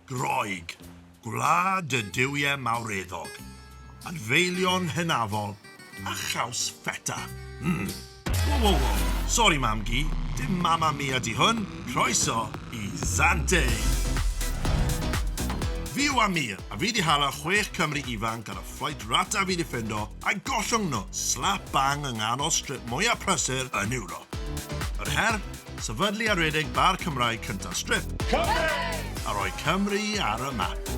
Groeg. Gwlad y diwiau mawreddog. Adfeilion hynafol. A chaws ffeta. Whoa. Sorry, mam gi. Dim mama mia di hwn. Croeso I Zante. Fi yw Amir, a fi di hala 6 Cymru ifanc ar y fflight rata fi di ffindo a'i gollwng nhw slap bang yng nghanol strip mwyaf prysur yn Ewrop. Yr her, sefydlu a rhedeg bar Cymraeg cynta strip. Cymru! A rhoi Cymru ar y map.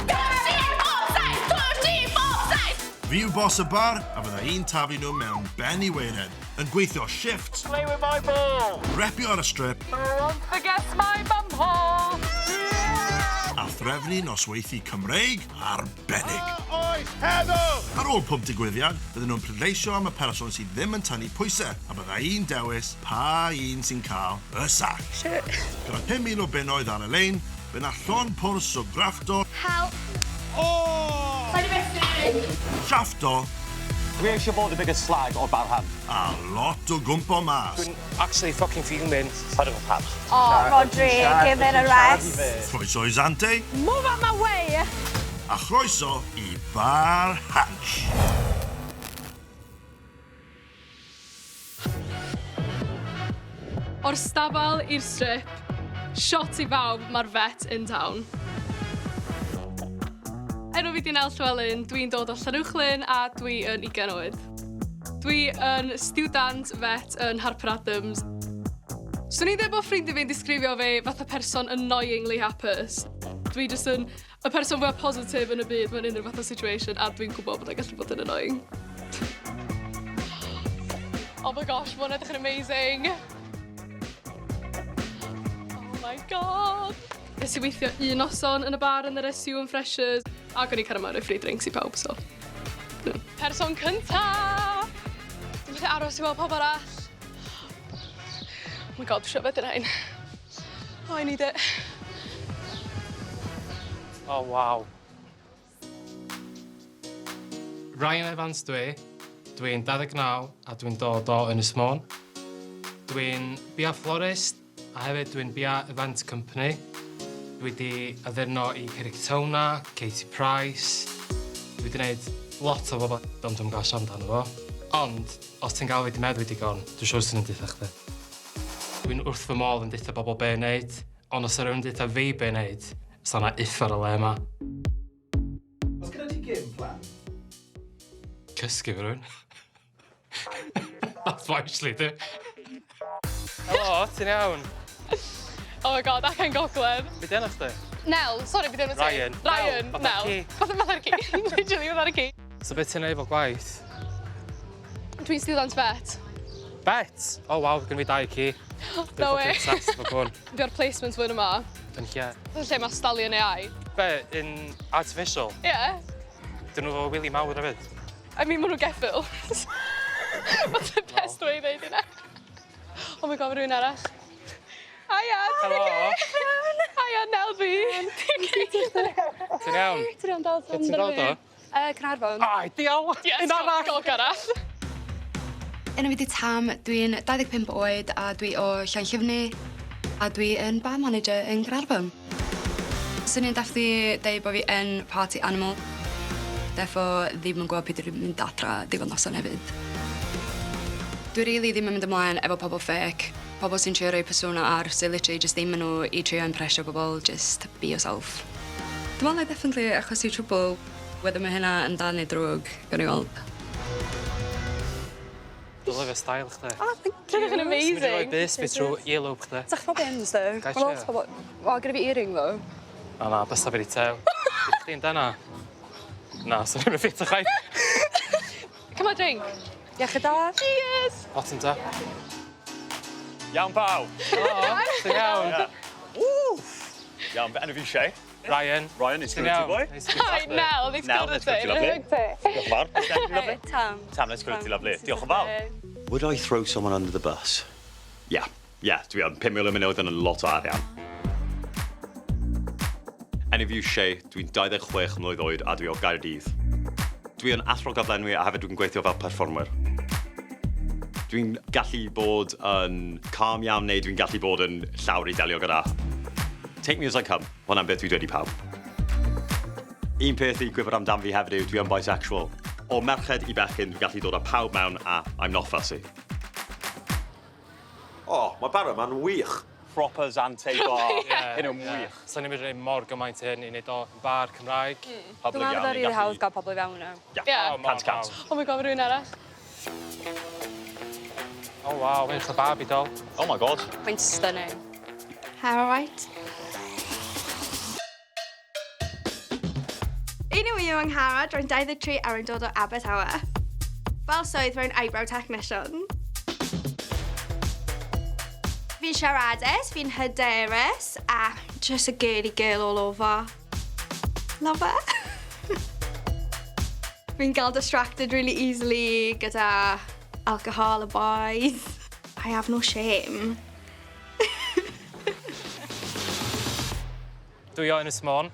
Fi yw bos y bar, a fydda un tafu nhw mewn ben I weired, yn gweithio shift. Play with my ball! Repio ar y strip. Don't forget my bum hole! A threfnu nosweithi Cymreig arbennig. Oes, heddw! Ar ôl pwb digwyddiad, bydden nhw'n pleidleisio am y person sydd ddim yn tynnu pwysau, a bydda un dewis pa un sy'n cael y sac. Shit. Gyda 5,000 o bunnoedd ar y lein, fe na llon pwrs o graffto, Help. Oh! siaffto, Dwi eisiau bod y biggest slag o'r barhan. a lot o gwmpo mas. Dwi'n actually fucking fuming. Paid o'ch pam. Oh, Rodri, give it a rest. Croeso I Zante, Move out my way. a chroeso I bar Hansh. O'r stabal i'r strip, shot I bawb, mae'r vet in town. Enw fi di Nel Llywelyn, dwi'n dod o Llanuwchlyn a dwi yn 20 oed. Dwi yn student vet yn Harper Adams. Swn I ddim bod ffrindiau fi'n disgrifio fi fatha person annoyingly hapus. Dwi jyst yn y person fwy positif yn y byd mewn unrhyw fath o situation a dwi'n gwybod bod e'n gallu bod yn annoying. Oh my gosh, mae'n edrych yn amazing. Oh my god. Nes I weithio un noson yn y bar yn yr SU yn Freshers ac o'n I cael ymwneud free drinks I pawb, so. Person cynta! Dwi'n gallu aros I weld pawb arall. Oh my god, dwi'n siarad wedyn ein. Oh, I need it. Oh, wow. Ryan Evans dwi'n 29 a dwi'n dod o Ynys Môn. Dwi'n bia florist a hefyd dwi'n bia event company. Dwi wedi addurno I Cerrig-Towna, Katie Price. Dwi wedi gwneud lot o bobl ond dwi'n gael siarad amdano fo. Ond, os ti'n gael fi di meddwl digon, dwi'n siŵr sy'n yn ditha chdi. Dwi'n wrth fy modd yn ditha bobl be wneud, ond os yw'n ditha fi be wneud, so yna iff ar y le yma. Oes gyda ti game plan? Cysgu fy rhywun. That's what I usually do. Helo, ti'n iawn? Oh my god, ac yn gogledd. Be di enw chdi? Nel, sorry, byd enw ti? Ryan. Ryan, Nel, Nel. Fatha'r ci. Literally, fatha'r ci. So beth ti'n neud fel gwaith? Dwi'n student vet. Bet? Oh, wow, gyn fi 2 ci. No way. Dwi'n fucking obsessed efo hwn. Dwi ar placement fwy yma. Yn lle. Yn lle mae stallion AI. Be, in artificial? Yeah. Dyn nhw fo wili mawr hefyd. I mean, maen nhw geffil. What's the best way I ddeud yna? Oh my god, mae rhywun arall. Hiya, Helo. Hiya, Nel fi. Ti'n iawn? Ti'n iawn dal, Be ti'n dod o? Cynarfon. Ai, diawl! Yes, Un arall! gog arall. Enw fi di Tam, dwi'n 25 oed a dwi o Llanllyfni a dwi yn bar manager yn Caernarfon. Swn i'n dathlu deud bod fi yn party animal. Therefore, ddim yn gwybod pryd dwi'n mynd adra digon noson hefyd. Dwi rili ddim yn mynd ymlaen efo pobl fake. Pobl sy'n trio rhoi persona ar, sy'n literally just ddim yn nhw I trio impresio bobl, just be yourself. Dwi'n meddwl definitely achos I trwbl, whether mae hynna yn dal neu drwg, gan I weld. Dwi'n lyfio style chdi. Oh, thank you. Dwi'n rhywun amazing. Dwi'n rhoi bus fi trwy earlobe chdi. Sa'ch chi'n bins, ddo? Ga'i Mae lot trio? o bobl... O, gyda fi earring, ddo. O na, bysta fi di tew. Ydych chdi'n dena? Na, so ni'n ffit o chai. Come on, drink. Iechyd da? Cheers. Hot yn ta. Iawn paw. Helo, ti'n iawn? Iawn, enw fi Chwe. Ryan. Ryan, it's Ti'n good to iawn? boy. Nice to meet Hi, you. Nel. Nice Nel, to it's good to lovely. Diolch yn fawr. Nice to meet you, lovely. Tam. Tam, it's good to lovely. Diolch yn fawr. Would I throw someone under the bus? Yeah, dwi am 5,000 munud yn a lot o arian. Enw fi yw Chwe, dwi'n 26 mlwydd oed a dwi o Gaerdydd. Dwi yn athro gyflenwi a hefyd dwi'n gweithio fel perfformer. Dwi'n gallu bod yn calm iawn neu dwi'n gallu bod yn llawr I delio gyda. Take me as I come. Hwna'n beth dwi dweud i pawb. Un peth i gwybod amdano fi hefyd yw dwi yn bisexual. O merched I bechyn, dwi'n gallu dod â pawb mewn a I'm not fussy. Mae barod ma'n wych. Proper Zante bar. Hyn yn wych. Sa'n ni'n mynd mor gymaint hyn I wneud o yn bar Cymraeg. Dwi'n meddwl bod rili hawdd gael pobl I fewn nhw. Cant. Oh my god, rhywun arall. Oh wow, mae'n eich babi dol. Oh my god. Mae'n stunning. How right? Un yw yw Angharad rwy'n 23 a rwy'n dod o Abertawe. Fel swydd rwy'n eyebrow technician. Fi'n siaradus, fi'n hyderus, a just a girly girl all over. Love it. Fi'n gael distracted really easily gyda alcohol a boys. I have no shame. Dwi o Ynys Môn.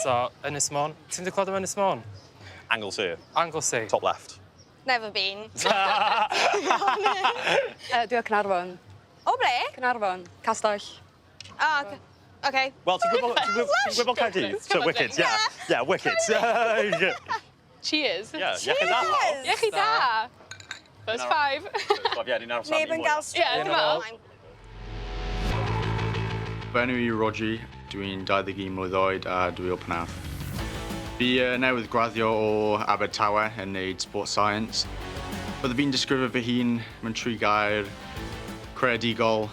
So, Ynys Môn. Ti'n dy clod o Ynys Môn? Anglesey. Anglesey. Top left. Never been. Dwi o Cynarfon. O ble? Cynarfon. Castell. Oh, okay. Wel, ti'n gwybod Caerdydd? So, wicked, yeah, wicked. Cheers. Iechyd da. Iechyd da. First five. Neb yn gael Ie, dwi'n meddwl. Fy enw I Roger, dwi'n 21 mlwydd oed a dwi o Pennod. Fi newydd graddio o Abertawe yn neud sport science. Bydde fi'n disgrifio fy hun mewn 3 gair, creadigol,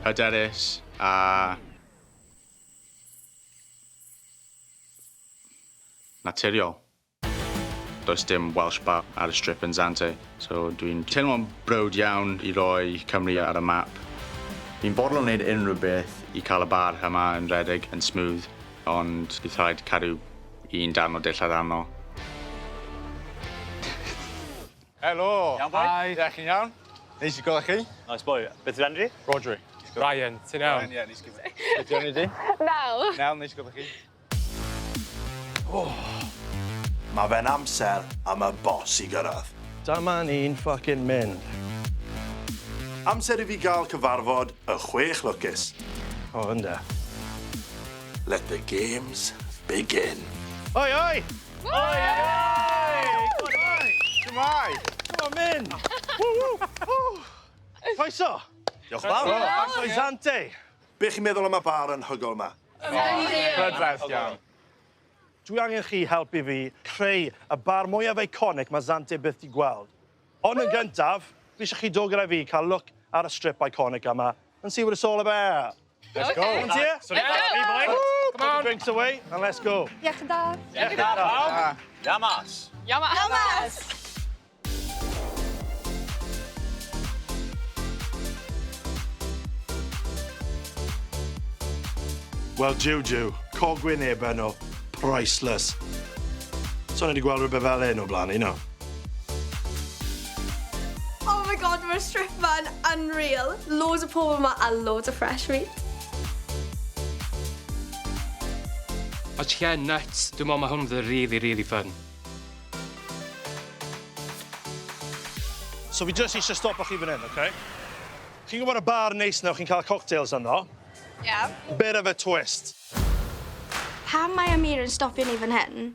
hyderus a naturiol. Does dim Welsh bar ar y strip yn Zante, so dwi'n teimlo'n browd iawn I roi Cymru ar y map. Fi'n bodlon wneud unrhyw beth I cael y bar yma yn rhedeg yn smooth, ond bydd rhaid cadw un darn o dillad arno. Helo. Iawn, boi? Hi. Ie, chi'n iawn? Neis I gweld chi. Nice boy. Beth yw'n enw? Rodri. Ryan, ti'n iawn? Ie, neis I gweld chi. Beth yw'n enw di? Nel. Nel, neis I gweld chi. Mae fe'n amser am y boss I gyrraedd. Dyma ni'n ffucking mynd. Amser I fi gael cyfarfod y 6 lwcus. O, ynda. Let the games begin. Oi, oi! Oi! Cymraeg! Come on, mynd! Croeso! Diolch yn fawr. Croeso I Zante. Be chi'n meddwl am y bar yn hygol yma? Rydfedd iawn. Dwi angen chi helpu fi creu y bar mwyaf iconic mae Zante byth I gweld. Ond yn gyntaf, fi eisiau chi dod gyda fi cael look ar y strip iconic yma and see what it's all about. Let's go. Come on. Put the drinks away and let's go. Iechyd da. Iechyd da, pawb. Yamas. Yamas. Wel, Juju, cogwyneb enw, priceless. So, ni wedi gweld rhywbeth fel hyn o blaen, you know? Oh my god, mae'r strip ma'n unreal. Loads o pobl yma a loads o fresh meat. O ti lle nuts, dwi'n meddwl mae hwn fydd really fun. So fi jyst eisiau stopo chi fan hyn, okay? Chi'n gwybod y bar neis na, chi'n cael cocktails yno? Yeah. Bit of a twist. Pam mae Amir yn stopio ni fan hyn?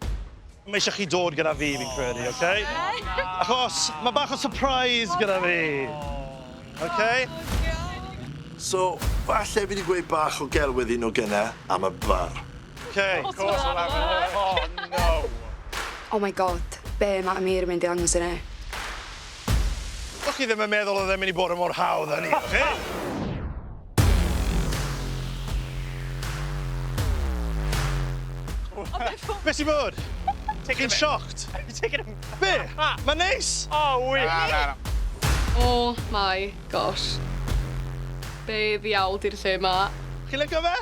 Mae eisiau chi dod gyda fi, fi'n credu, okay? Achos mae bach o surprise gyda fi. Okay? So, falle fi wedi gweud bach o gelwydd un o gynna am y bar. Okay. Of course we'll have it. Oh, no. Oh my god, be mae Amir yn mynd I ddangos i ni? Doch chi ddim yn meddwl oedd e'n mynd I bod yn mor hawdd â ni, okay? Be sy'n bod? Chi'n shocked? Be? Mae'n neis? Oh, wych. Oh my gosh. Be ddiawl di'r lle ma. Chi'n licio fe?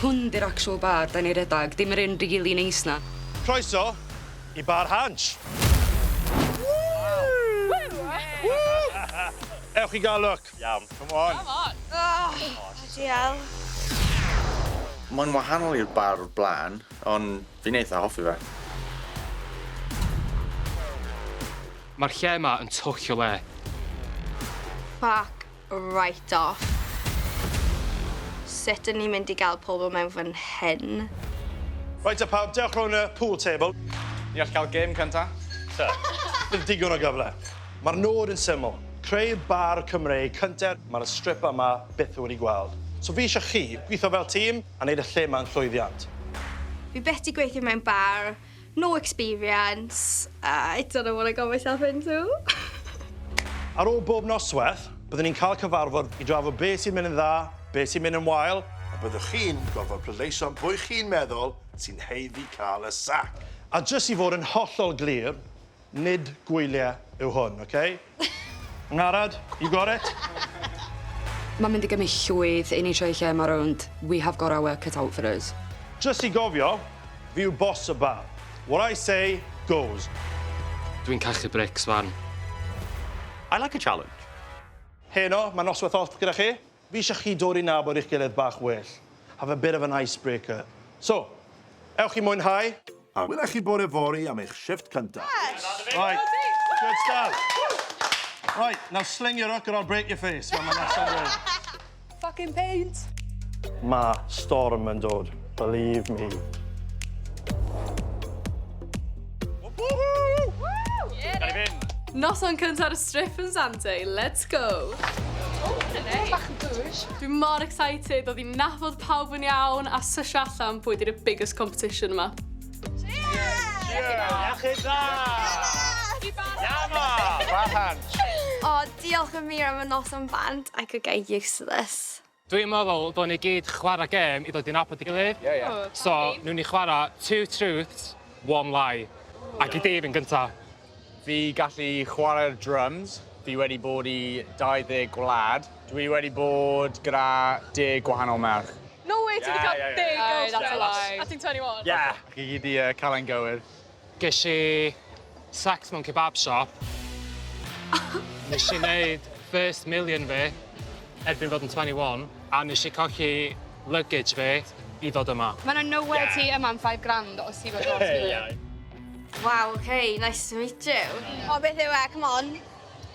Hwn di'r actual bar, da ni redag, dim yr un rili neis na. Croeso I bar Hansh. Ewch I gael look. Iawn. Come on. Diolch. Mae'n wahanol i'r bar o'r blaen, ond fi'n eitha hoffi fe. Mae'r lle yma yn twll o le. Fuck. right off. Sut ydyn ni'n mynd i gael pobl mewn fan hyn? Right a pawb, dewch rown y pool table. Ni all cael gêm cynta? Bydd digon o gyfle. Mae'r nod yn syml. Creu bar Cymreig cynta, mae'r strip yma byth wedi gweld. So fi eisiau chi gweithio fel tîm a wneud y lle yma'n llwyddiant. Fi beth i gweithio mewn bar, no experience. I don't know what I got myself into. Ar ôl bob noswaith, byddwn ni'n cael cyfarfod i drafod beth sy'n mynd yn dda, beth sy'n mynd yn wael, A byddwch chi'n gorfod pleidleisio am pwy chi'n meddwl sy'n heiddi cael y sac. a jyst i fod yn hollol glir, nid gwyliau yw hwn, OK? Ngarad, you got it? Mae'n mynd i gymryd llwyth i ni troi lle yma rownd. We have got our work cut out for us. Jyst i gofio, fi yw boss y bar. What I say goes. Dwi'n cachu brics, fan. I like a challenge. Heno, mae noswaith off gyda chi. Fi eisiau chi dod i nabod i'ch gilydd bach well. Have a bit of an icebreaker. So, ewch i mwynhau. A wylech chi bod efori am eich shift cynta. Right, good start. Right, now sling your hook or I'll break your face. Mae'n nesaf dweud. Fucking paint. Mae storm yn dod, believe me. Noson cynta ar y strip yn Zante, let's go. Bach yn bwys. Dwi'n mor excited o ddim nabod pawb yn iawn a sysio allan pwy di'r biggest competition yma. Iechyd dda! Iama! Brad Hansh. O, diolch yn mir am y noson band. I could get used to this. Dwi'n meddwl bod ni gyd chwarae gêm i ddod i'n nabod i gilydd. So, nhw'n ni chwarae 2 truths, 1 lie. Ac i Dave yn gynta. Fi gallu chwarae'r drums. Fi wedi bod i 20 gwlad. Dwi wedi bod gyda 10 gwahanol merch. No way, ti wedi cael big girls that's a lie. A ti'n 21? Yeah. Chi gyd i cael ein gywir. Ges i sex mewn kebab shop. Nes i wneud first million fi, erbyn fod yn 21, a nes i colli luggage fi i ddod yma. Mae'n nowhere ti yma am £5,000 os ti fod dros mi. Wow, okay, nice to meet you. O, beth yw e, come on.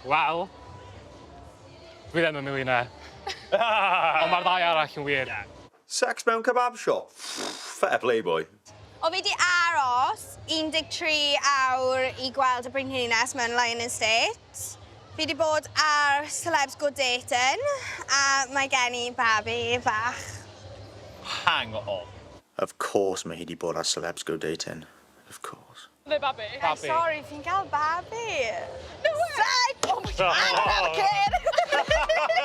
Wel, dwi ddim yn millionaire. Ond mae'r ddau arall yn wir. Sex mewn kebab shop. Fair play, boy. O, fi di aros 13 awr i gweld y brenhines mewn Lion Estate. Fi di bod ar Celebs Go Dating, a mae gen i babi bach. Hang on. Of course mae hi wedi bod ar Celebs Go Dating. Of course. Neu babi? Babi. Sorry, fi'n cael babi. No way! Psych! Oh my God, I'm a kid!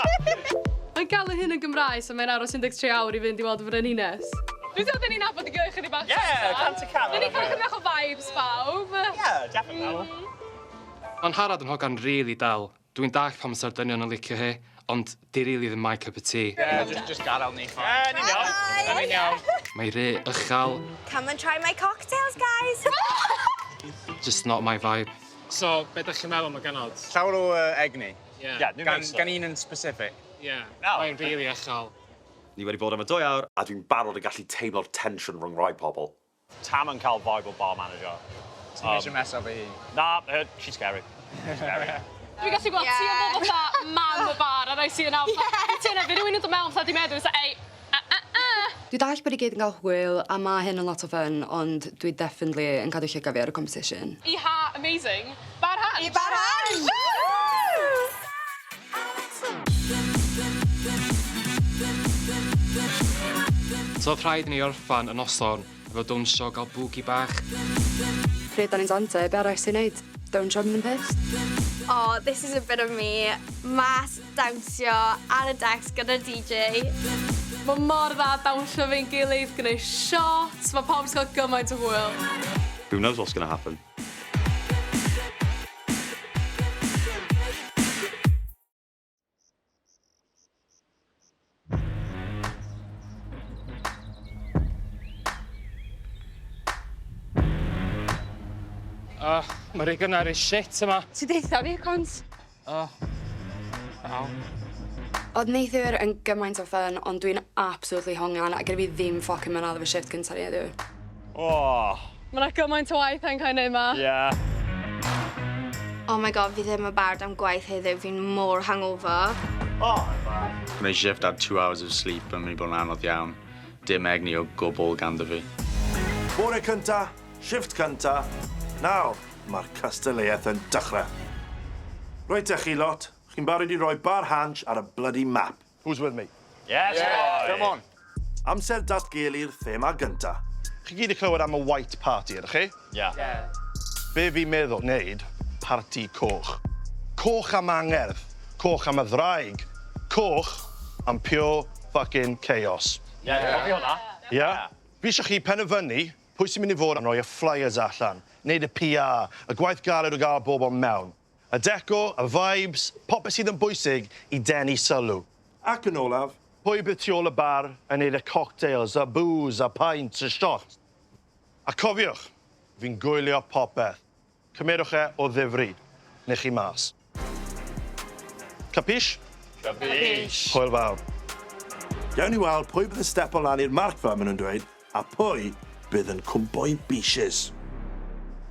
Mae'n galw hyn yn Gymraeg, so mae'n aros 13 awr i fynd i weld y frenhines. Dwi'n dod yn ni'n nabod i gyrch yn ei bach. Cant y can. Dyn ni'n cael chydig o vibes bawb. Yeah, definitely. Mae'n harad yn hogan rili dal. Dwi'n dall pam sy'r dynion yn licio hi, ond di rili ddim my cup of tea. Yeah, just gadael ni. Ni'n iawn. Ni'n iawn. Mae re uchel, Come and try my cocktails, guys. just not my vibe. So, be ydych chi'n meddwl am y ganod? Llawer o egni. Yeah. Gan un yn specific. Yeah, No. mae'n rili uchel. Ni wedi bod am y 2 awr, a dwi'n barod yn gallu teimlo'r tensiwn rhwng rai pobl. Tam yn cael vibe o bar manager. Ti'n eisiau meso fi hi? Nah, she's scary. Scary. Dwi'n gallu gweld ti o fod fatha mam y bar, a rai si yna. Ti yna, fi rhywun yn dod mewn, fatha di meddwl, ei, Dwi dall bod i gyd yn cael hwyl, a mae hyn yn lot o fun, ond dwi definitely yn cadw llygau fi ar y competition. I ha, amazing. Bar Hansh. I bar Hansh! So, oedd rhaid i ni orffan y noson efo dawnsio gael bwgi bach. Pryd da ni'n Zante, be arall sy'n neud? Dawnsio mynd yn pissed? Oh, this is a bit of me. Mas dawnsio ar y decks gyda'r DJ. Mae mor dda dawnsio fi'n gilydd, gwneud shots, mae pawb sy'n cael gymaint o hwyl. Who knows what's going to happen? Mae rhi gynnar i shit yma. Ti deitha fi, cons? Aw. Oedd neithiwr yn gymaint o fun, ond dwi'n absolutely hongian, a gyda fi ddim ffocin mynd efo shift gyntaf ni heddiw. Oh. Mae yna gymaint o waith yn cael ei yma. Yeah. Oh my god, fi ddim yn barod am gwaith heddiw, fi'n mor hangover. Gwneud i shift ar 2 hours of sleep yn mynd i bod yn anodd iawn. Dim egni o gwbl ganddo fi. Bore cynta, shift cynta. Nawr, mae'r cystadleuaeth yn dechrau. Rwyt chi lot, chi'n barod i roi bar Hansh ar y bloody map. Who's with me? Yes, boy. Come on. Amser datgelu'r thema gynta. Chi gyd i clywed am y White Party, ydych chi? Yeah. Be fi'n meddwl wneud, Parti Coch. Coch am angerdd, coch am y ddraig, coch am pure fucking chaos. Cofio hwnna. Ia? Fi eisiau chi penderfynu pwy sy'n mynd i fod yn rhoi y flyers allan, wneud y PR, y gwaith galed o gael bobl mewn. Y deco, y vibes, popeth sydd yn bwysig i denu sylw. Ac yn olaf, pwy bydd tu ôl y bar yn neud y cocktails, y booze, y pints, y shot. A cofiwch, fi'n gwylio popeth. Cymerwch e o ddifri, neu chi mas. Capish? Capish. Hwyl fawr. Gawn ni weld pwy bydd yn step o lan i'r marcfa, maen nhw'n dweud, a pwy bydd yn cwmboi bishes.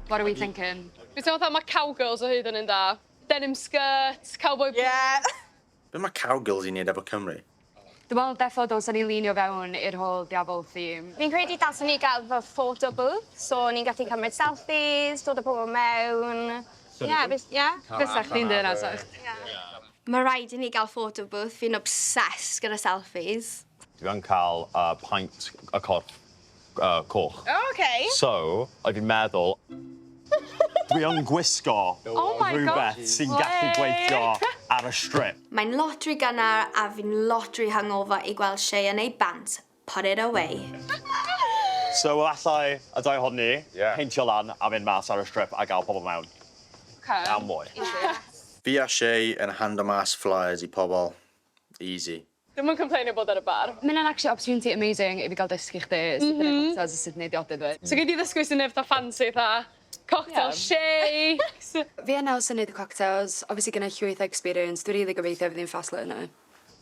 What are we thinking? Fi'n teimlo mae cowgirls o hyd yn un da. Denim skirts, cowboy boots. Yeah. Be mae cowgirls i wneud efo Cymru? Dwi'n meddwl defo dylsen ni linio fewn i'r whole diafol theme. Fi'n credu dylswn ni gael fy photo booth, so ni'n gallu cymryd selfies, dod o pobl mewn. Fysach chdi'n dyn asach. Mae rhaid i ni gael photo booth, fi'n obsessed gyda selfies. Dwi yn cael pint y corff coch. Okay. So, oedd fi'n meddwl, dwi yn gwisgo rhywbeth sy'n gallu gweithio ar y strip. Mae'n lotri gynnar a fi'n lotri hangover i gweld Chwe yn ei bant. Put it away. So, allai y dau honni, peintio lan a mynd mas ar y strip a gael pobl mewn. Am mwy. Fi a Chwe yn hand o mas flyers i pobl. Easy. Ddim yn compleinio bod ar y bar. Mae'n actually opportunity amazing i fi gael dysgu chdi sut yn ei cocktails a sut yn ei diodydd fi. So gyd i ddysgu sy'n nefyd o fancy, tha cocktail shakes. Fi a Nels yn neud y cocktails, obviously gyda llwyth o experience, dwi'n rili gobeithio fydd hi'n ffaslo yna.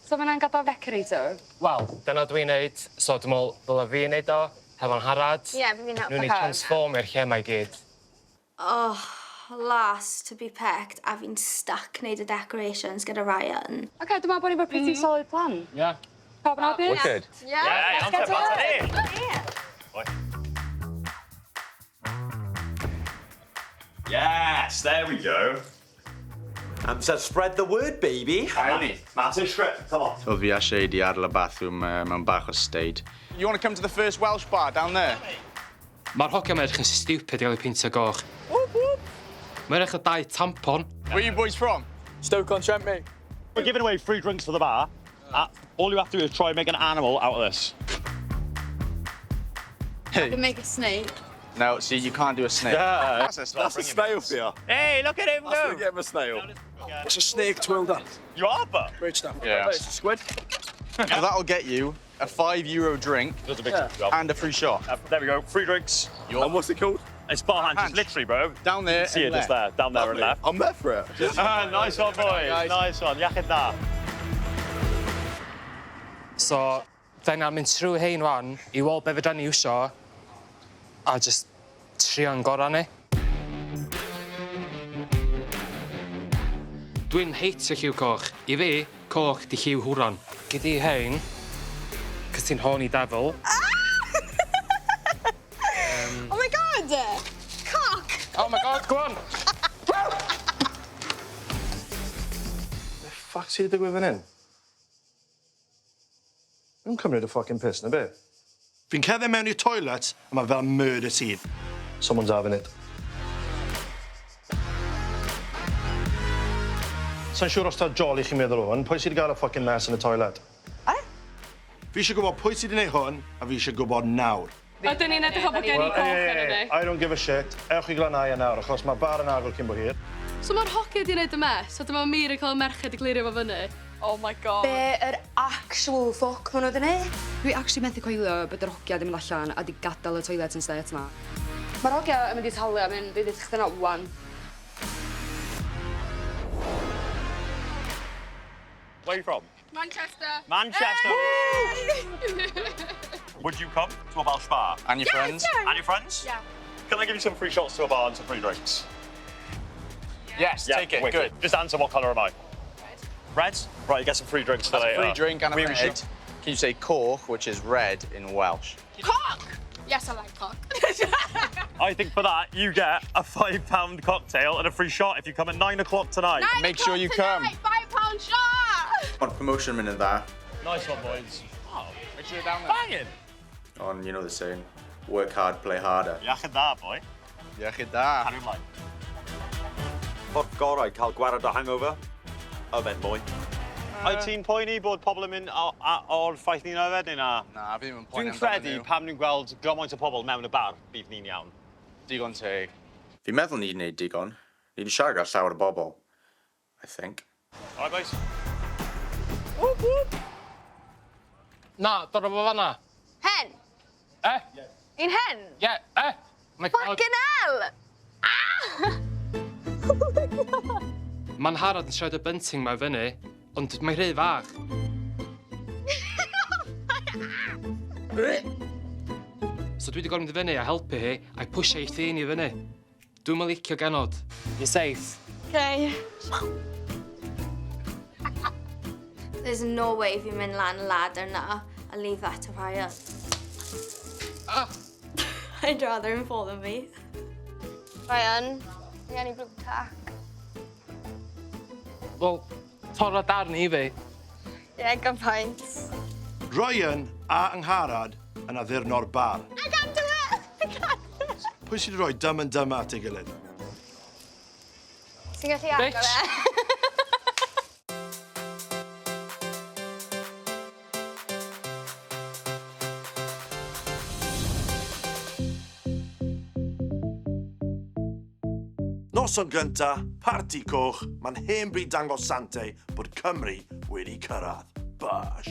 So mae'n gadael decorator? Wel, dyna dwi'n neud, so dwi'n meddwl dyle fi'n neud o, hefo'n harad. Ie, fi'n helpu. Nw'n i transformio'r lle mae gyd. Oh, last to be picked a fi'n stuck neud y decorations gyda Ryan. OK, dwi'n meddwl bod ni'n pretty solid plan. Yeah. Pawb yn hapus? Wicked. Yeah, let's get to it. Yes, there we go. So spread the word, baby. Massive strip, come on. Oedd fi a Chwe di adael y bathroom mewn bach o steid. You want to come to the first Welsh bar down there? Mae'r hogiau mae'n edrych yn stupid i gael ei peintio goch. Mae'n edrych o 2 tampon. Where are you boys from? Stoke-on-Trent, mate. We're giving away free drinks for the bar. All you have to do is try and make an animal out of this. To make a snake. No, see, you can't do a snake. Yeah. That's a snail for you. Hey, look at him go. That's going to get him a snail. It's a snake twirled up. You are, but. Great stuff. Yeah. It's a squid. So that'll get you a €5 drink That's a big job. and a free shot. There we go, free drinks. And what's it called? It's bar Hansh, Hansh. it's literally, bro. Down there See it and just left. there, down there and left. I'm there for it. Nice one, boys. Guys. Nice one. Iechyd da. So, dyna mynd trwy hein wan i weld be fydda ni iwsio a just trio'n gorau ni. Dwi'n heitio lliw coch. I fi, coch di lliw hwran. Gyd i hein, cos ti'n horny devil. Oh my god! Cock! Oh my god, go on! The fuck sydd wedi digwydd fan hyn? Dwi'n cymryd y fucking piss, na be? Fi'n cerdded mewn i'r toilet, a mae fel murder scene. Someone's having it. Sa'n siŵr os ta jolly chi'n meddwl o hwn, pwy sydd wedi gael y fucking mess yn y toilet? Fi eisiau gwybod pwy sydd wedi gwneud hwn, a fi eisiau gwybod nawr. Ydyn ni'n edrych o bod gen i coch yn yna. I don't give a shit. Ewch i glanhau nawr, achos mae bar yn agor cyn bo hir. So mae'r hogiau di wneud y mess, so dyma miracle y merched i glirio fo fyny. Oh my god. Be yr actual fuck maen nhw wedi neud? Dwi actually methu coelio bod yr hogia ddim yn allan a di gadael y toilet yn stet yma. Mae'r hogia yn mynd i talu a mynd i ddweud chdi na wan. Where are you from? Manchester. Manchester. Would you come to a Welsh bar? And your friends? And your friends? Yeah. Can I give you some free shots to a bar and some free drinks? Yes, take it, wicked. good. Just answer, what colour am I? Red. Right, you get some free drinks for That's later. a free drink and a We red. should- Can you say Coch, which is red in Welsh? Cock! Yes, I like cock. I think for that, you get a £5 cocktail and a free shot if you come at 9 o'clock tonight. Make sure you come. £5 shot! On promotion minute there. Nice one, boys. Oh, Make sure you're down there. banging. On, you know the saying, work hard, play harder. Iachyd da, boy. Iechyd da. Cario ymlaen. Ffordd gorau cael gwared o hangover? Yfed mwy. Oedd ti'n poeni bod pobl yn mynd o'r ffaith ni'n yfed neu na? Na, fi ddim yn poeni Dwi'n amdano credu nhw. pam ni'n gweld gymaint o pobl mewn y bar, bydd ni'n iawn. Digon teg. Fi'n meddwl ni'n neud digon. Ni wedi siarad gael llawer o bobl. I think. All right, boys. Na, dod o fanna. Hen! Un hen? Ie, Fucking hell! Mae'n Harad yn siarad y bunting ma fyny, ond mae'n rhy fach. So dwi wedi gorfod mynd i fyny a helpu hi, a'i pwysio ei llun i fyny. Dwi'n mynd licio genod. You're safe. Okay. There's no way fi'n mynd lan y ladder na a leave that to Ryan. I'd rather him fall than me. Ryan, fi gen i blue tack. Wel, torra darn i fi. Yeah, good point. Ryan a Angharad yn addurno'r bar. I can't do it! I can't do it! Pwy sydd wedi rhoi dym yn dym at ei gilydd? Ti'n gallu agor e? Noson gynta, Parti Coch, mae'n hen bryd dangos Zante bod Cymru wedi cyrraedd. Bash.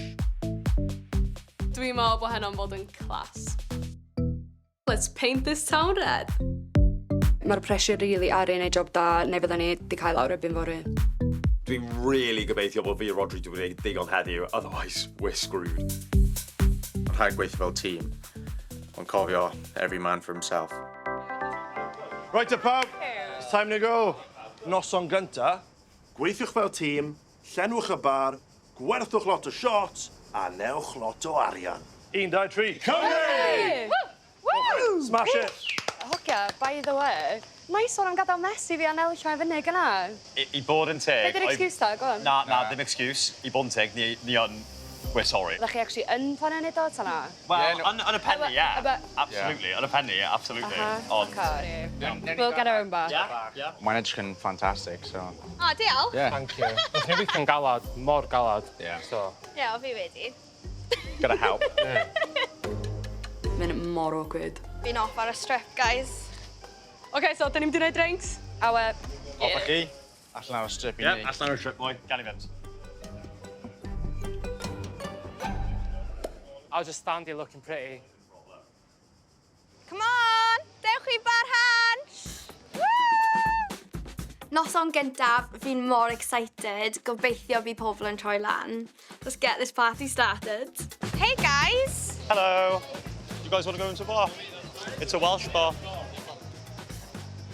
Dwi'n meddwl bod hynna'n bod yn clas. Let's paint this town red. Mae'r pressure rili ar ein job da, neu fydda ni wedi cael lawr ebyn fory. Dwi'n really gobeithio bod fi a Rodri wedi gwneud digon heddiw, otherwise we're screwed. Mae'n rhaid gweithio fel tîm. Ond cofio, every man for himself. Right up, pawb. It's time to go. Noson gynta, Gweithiwch fel tîm, llenwch y bar, gwerthwch lot o shots, a newch lot o arian. 1, 2, 3. Hey! Woo! Smash it. Hogia, by the way, mae sôn am gadael Messi fi a Nelly llai fyny gyna. I bod yn teg... Be di'r excuse ta, go on? Na, ddim excuse. I bod yn teg, ni yn... We're sorry. Ydych chi actually yn plannu neud o ta na? Well, yn y penny, yeah. But- Absolutely. Yn y penny, yeah, absolutely. Ond... Okay. We'll get our own bar. Yeah. Mae'n edrych yn fantastic, so... O, diolch. Yeah. Thank you. Wnaeth ni weithio'n galad, mor galad. Yeah. So, Ie, o fi wedi. Gotta help. Mae'n mor awkward. Fi'n off ar y strip, guys. OK, so, dyn ni'n mynd i wneud drinks? A we... Off â chi. Allan ar y strip i Yeah, ni. allan o'r trip, moi. Gan i fynd. I'll just stand here looking pretty. Come on! Dewch i bar Hansh! Woo! Noson gyntaf, fi'n mor excited. Gobeithio bydd pobl yn troi lan. Let's get this party started. Hey, guys! Hello. You guys want to go into a bar? It's a Welsh bar.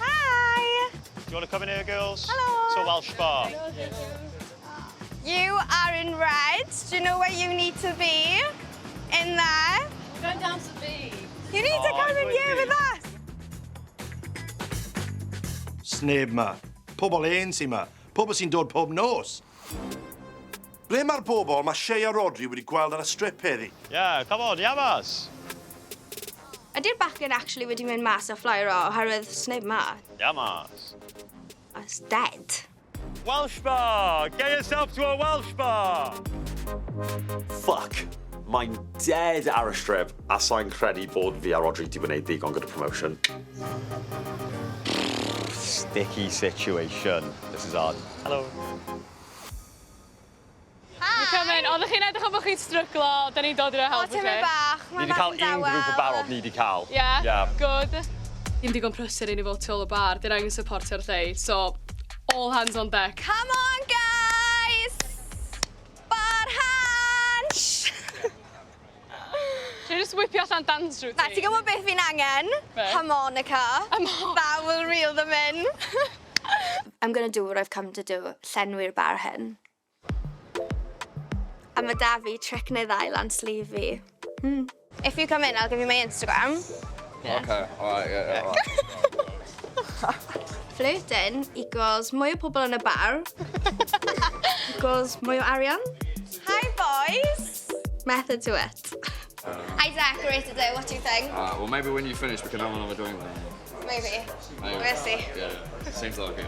Hi! Do you want to come in here, girls? Hello. It's a Welsh bar. You are in red. Do you know where you need to be? In there. We're going down to B. You need to come in here with us. Sneb ma. Pobl ein sy'n ma. Pobl sy'n dod pob nos. Ble mae'r bobl mae Chwe a Rodri wedi gweld ar y strip heddi? Yeah, come on, yamas. Ydy'r bachgen actually wedi mynd mas o flyer o oherwydd sneb ma. Yamas. It's dead. Welsh bar! Get yourself to a Welsh bar! Fuck. Mae'n dead ar y strip, a sa'n credu bod fi a Rodri wedi gwneud digon gyda promotion. Sticky situation. This is hard. Hello. Hi! Come in. Oeddech chi'n edrych am bod chi'n stryglo, da ni'n dod i'r O, help ti'n mynd bach. Ni wedi cael un grŵp o barod ni wedi cael. Yeah? Yeah. Good. Dim digon prysur i ni fod tu ôl y bar, dyn angen supportio'r lle, so all hands on deck. Come on, guys! Bar Hansh! Should we just whipio allan dance routine? Na, ti'n gwybod beth fi'n angen? Be? Harmonica. That will reel them in. I'm going to do what I've come to do, llenwi'r bar hyn. A mae da fi tric neu ddau lan sleeve fi. If you come in, I'll give you my Instagram. Yeah. Okay, alright, yeah, alright. Flirting equals mwy o pobl yn y bar. Equals mwy o arian. Hi, boys. Method to it. I decorated it, what do you think? Well, maybe when you finish, we can have another drink then. Maybe. We'll see. Yeah, seems like it.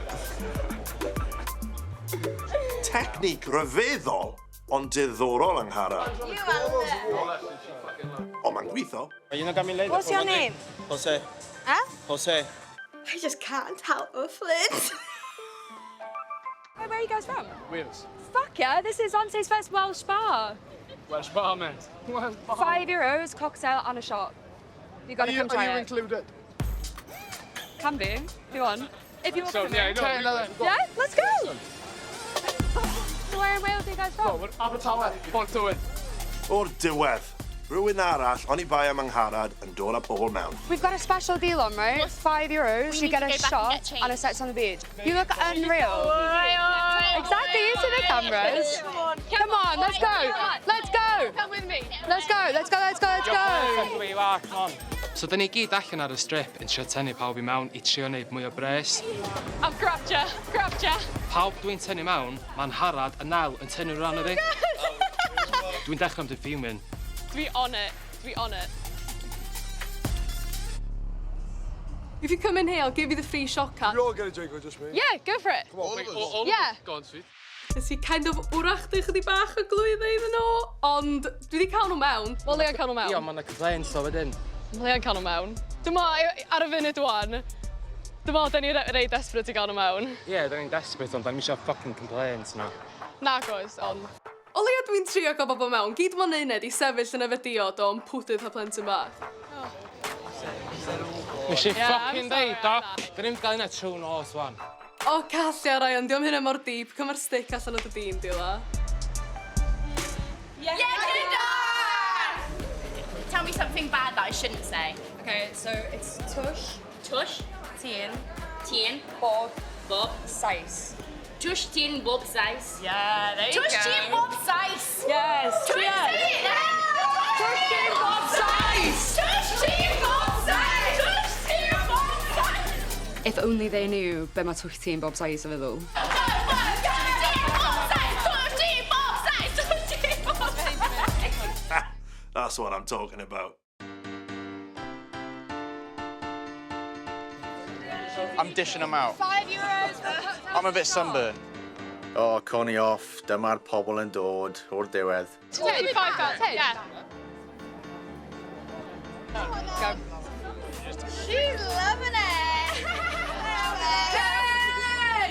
Technic rhyfeddol, ond diddorol yng Ngharad. You answer. O, mae'n gweithio. What's your name? Jose. Huh? Jose. I just can't help but flirt. Where are you guys from? Wales. Fuck yeah, this is Zante's first Welsh bar. Welsh bar, mate. Welsh bar. €5, cocktail and a shot. You gotta come try it. Included? Can be, if you want. If you want to yeah, yeah, let's go! So where in Wales are you guys from? We're Abertawe, Pontywydd. O'r diwedd, rhywun arall, o'n I bai am Ngharad yn dod â pobl mewn. We've got a special deal on, right? €5, you get a shot and a sex on the beach. You look unreal. Exactly, you see the cameras. Come on, let's go. Let's go. Come with me. Let's go, let's go, let's go, let's go. Where you are, come on. So, dyn ni gyd allan ar y strip yn trio tynnu pawb I mewn I trio wneud mwy o bres. I've grabbed ya, grabbed ya. Pawb dwi'n tynnu mewn, mae'n Harad a Nel yn tynnu rhan o fi. Dwi'n dechrau am dy fuming. Dwi on it, dwi on it. If you come in here, I'll give you the free shot card. You all get a drink or just me? Yeah, go for it. Come on, wait, all Yeah. Go on, sweet. Nes I kind of wrach di chydig bach o glwydd iddyn nhw, ond dwi wedi cael nhw mewn. Wel, le'n cael nhw mewn. Ie, mae'n complaints o wedyn. Le'n cael nhw mewn. Dwi'n meddwl, ar y funud wan, dwi'n meddwl, da ni'n reit desperate I gael nhw mewn. Ie, da ni'n desperate, ond da ni eisiau fucking complaints na. Nag oes, ond... O leia dwi'n trio gael bobl mewn, gyd ma'n neud I sefyll yn y fediod o'n pwtydd a plentyn bach. Nes I fucking deud, do? Da ni'n gael yna trwy nos, wan. O, callia, Ryan, diolch hynny mor deep. Cyma'r stick allan o dy dyn, dila. Yeah, tell me something bad that I shouldn't say. Okay, so it's tush, Tush, tîn, Tien, bob, Bob, sais. Tush, Tien, Bob, Size. Yeah, there you go. Tush, Tien, Bob, Size. Yes, Tush, yes. Tien, Tush, Tien, Bob, Size. Tush, Tien, Bob, Size. Tush, Tien, Bob, Size. If only they knew be mae twch tîn bob sais o feddwl. That's what I'm talking about. I'm dishing them out. €5. I'm a bit sunburned. O, coni off, dyma'r pobl yn dod o'r diwedd. Ten, £5. Yeah. Go. She's loving it.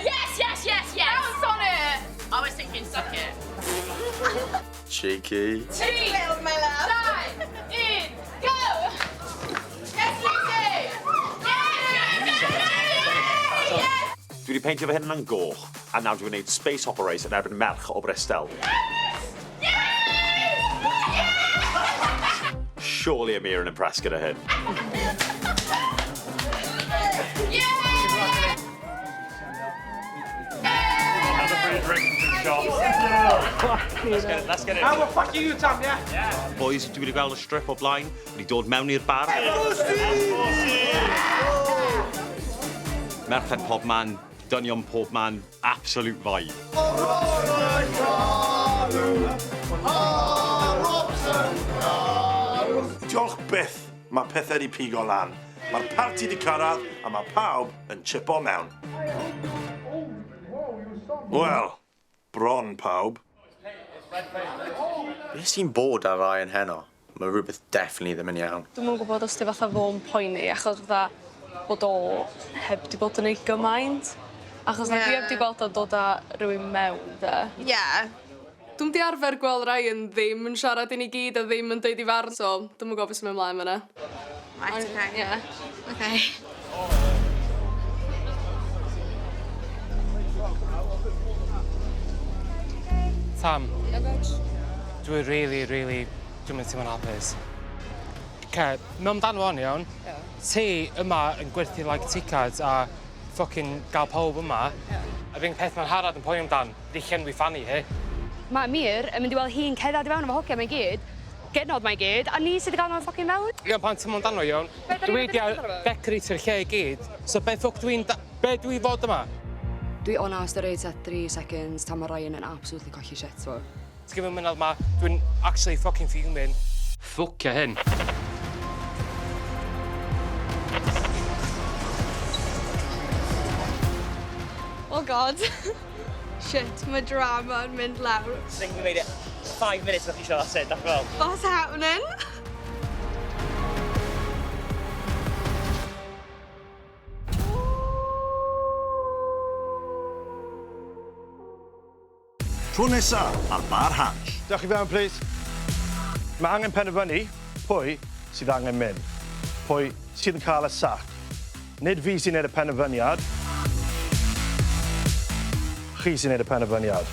Yes, yes, yes, yes. Bounce on it. I was thinking suck it. Cheeky. Three, my love. Time, in, go. Yes, Lucy. Dwi wedi peintio fy hyn yn goch, a nawr dwi'n gwneud space operation erbyn merch o Bristol. Surely Amir yn impressed gyda hyn. Let's get it. Well, fuck you, Tom, yeah? Boys, dwi wedi gweld y strip o blaen, wedi dod mewn i'r bar. Merched pob man, dynion pob man, absolute vibe. Diolch byth, mae pethau wedi pigo lan. Mae'r parti wedi cyrraedd a mae pawb yn chipo mewn. Wel, bron pawb. Beth sy'n bod ar rai yn heno? Mae rhywbeth definitely ddim yn iawn. Dwi'n mwyn gwybod os di fatha fo'n poeni, achos fatha bod o heb di bod yn ei gymaint. Achos dwi heb di gweld o dod â rhywun mewn, da. Yeah. Dwi'n di arfer gweld Ryan ddim yn siarad i ni gyd a ddim yn deud I farn, so dwi'n mwyn gofio sy'n mynd mlaen fyna. Right, okay. Yeah. Okay. Tam, dwi really, dwi'n mynd teimlo'n hapus. Mewn dan o'n iawn, ti yma yn gwerthu like tickets a fucking gael pawb yma, Yr unig peth mae'n harad yn poeni amdan, di llenwi ffani, he. Mae Mir yn mynd i weld hi'n cerdded i fewn efo hogiau mae'n gyd, genod mae'n gyd, a ni sydd wedi gael nhw'n ffocin fewn. Iawn, pan ti'n mwyn dano, iawn. Dwi wedi decoratio'r lle i gyd, so beth ffwc be dwi fod yma? Dwi o'n astyried at 3 seconds tan mae Ryan yn absolutely colli shit fo. Sgif yn mynydd ma, dwi'n actually ffocin fuming. Ffwcia hyn. Oh god. Shit, mae drama yn mynd lawr. I think we made it 5 minutes before you shot that's it, that's well. What's happening? Tro nesa ar bar Hansh. Dewch i fewn, please. Mae angen penderfynu pwy sydd angen mynd. Pwy sydd yn cael y sac. Nid fi sy'n neud y penderfyniad. Chi sy'n neud y penderfyniad.